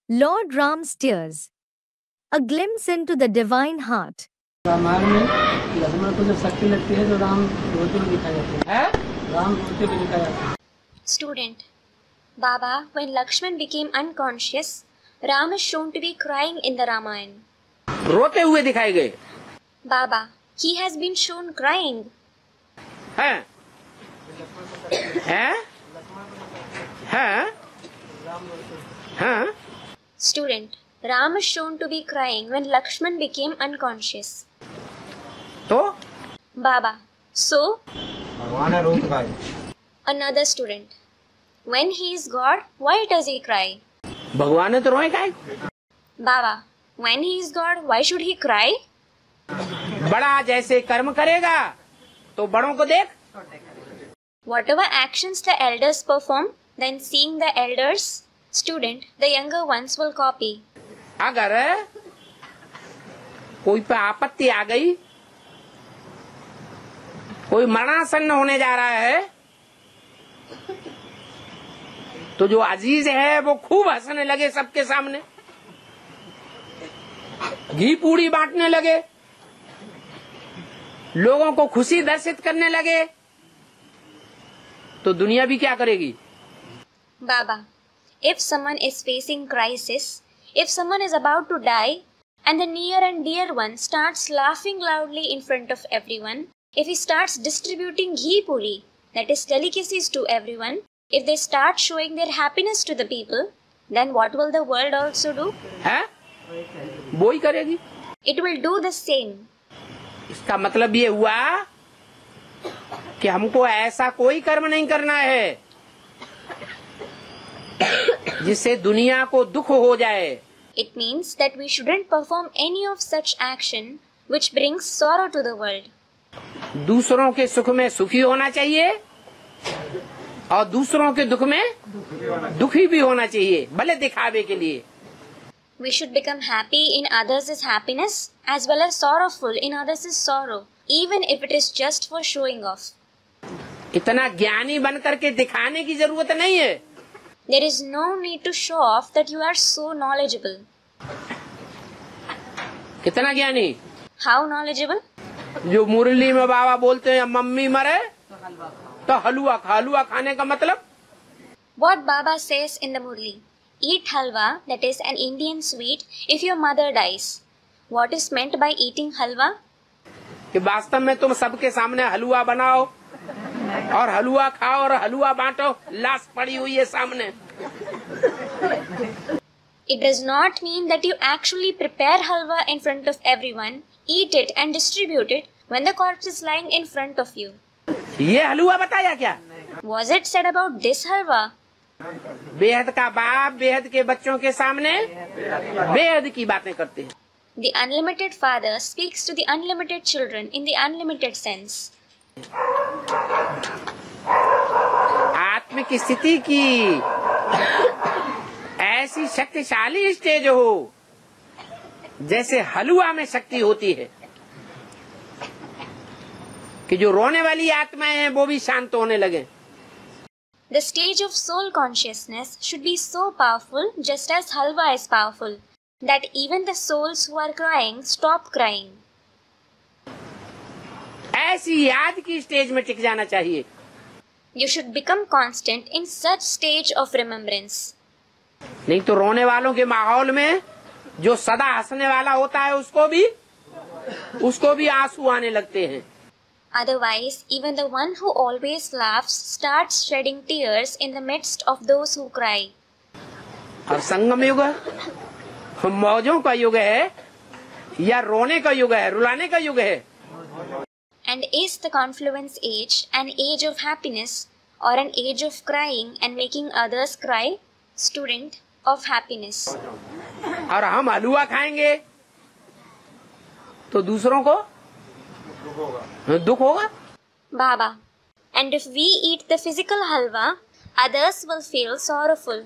Lord Ram's tears. A glimpse into the divine heart. Ramayan में लक्ष्मण को जब शक्ति लगती है तो राम रोते हुए दिखाए जाते हैं। राम रोते हुए दिखाए जाते हैं। Student, Baba, when Lakshman became unconscious, Ram is shown to be crying in the Ramayana. रोते हुए दिखाए गए। Baba, he has been shown crying. हैं? हैं? हैं? हैं? Student, Ram is shown to be crying when Lakshman became unconscious. तो? Baba, so? भगवान ने रोक दिखाए। Another student, when he is God, why does he cry? भगवान ने तो रोए काहे? Baba, when he is God, why should he cry? बड़ा जैसे कर्म करेगा तो बड़ों को देख। Whatever actions the elders perform, then seeing the elders, student, the younger ones will copy. अगर कोई पे आपत्ति आ गई, कोई मरणासन्न होने जा रहा है, तो जो अजीज है वो खूब हंसने लगे सबके सामने, घी पूड़ी बांटने लगे, लोगों को खुशी दर्शित करने लगे, तो दुनिया भी क्या करेगी? Baba, if someone is facing crisis, if someone is about to die, and the near and dear one starts laughing loudly in front of everyone, if he starts distributing ghee puri, that is delicacies to everyone, if they start showing their happiness to the people, then what will the world also do? है? वो ही करेगी। It will do the same. इसका मतलब ये हुआ कि हमको ऐसा कोई कर्म नहीं करना है जिससे दुनिया को दुख हो जाए। It means that we shouldn't perform any of such action which brings sorrow to the world. दूसरों के सुख में सुखी होना चाहिए और दूसरों के दुख में दुखी भी होना चाहिए, भले दिखावे के लिए। We should become happy in others' happiness as well as sorrowful in others' sorrow, even if it is just for showing off. इतना ज्ञानी बनकर के दिखाने की जरूरत नहीं है। There is no need to show off that you are so knowledgeable. कितना ज्ञानी? How knowledgeable? जो मुरली में बाबा बोलते हैं मम्मी मरे तो हलवा खा। हलवा खाने का मतलब? What Baba says in the Murli, eat halwa, that is an Indian sweet, if your mother dies. What is meant by eating halwa? कि वास्तव में तुम सबके सामने हलवा बनाओ और हलवा खाओ और हलवा बांटो, लाश पड़ी हुई है सामने। It does not mean that you actually prepare halwa in front of everyone, eat it and distribute it when the corpse is lying in front of you. ये हलवा बताया क्या? Was it said about this halwa? बेहद का बाप बेहद के बच्चों के सामने बेहद की बातें करते हैं। The unlimited father speaks to the unlimited children in the unlimited sense. आत्मिक स्थिति की ऐसी शक्तिशाली स्टेज हो जैसे हलवा में शक्ति होती है कि जो रोने वाली आत्माएं हैं वो भी शांत होने लगे। The stage of soul consciousness should be so powerful, just as halwa is powerful, that even the souls who are crying stop crying. ऐसी याद की स्टेज में टिक जाना चाहिए। You should become constant in such stage of remembrance. नहीं तो रोने वालों के माहौल में जो सदा हंसने वाला होता है उसको भी आंसू आने लगते हैं। Otherwise, even the one who always laughs starts shedding tears in the midst of those who cry. अब संगम युग मौजों का युग है या रोने का युग है, रुलाने का युग है? And is the confluence age an age of happiness or an age of crying and making others cry? Student, of happiness. और हम हलवा खाएंगे तो दूसरों को दुख होगा। Baba, and if we eat the physical halwa, others will feel sorrowful.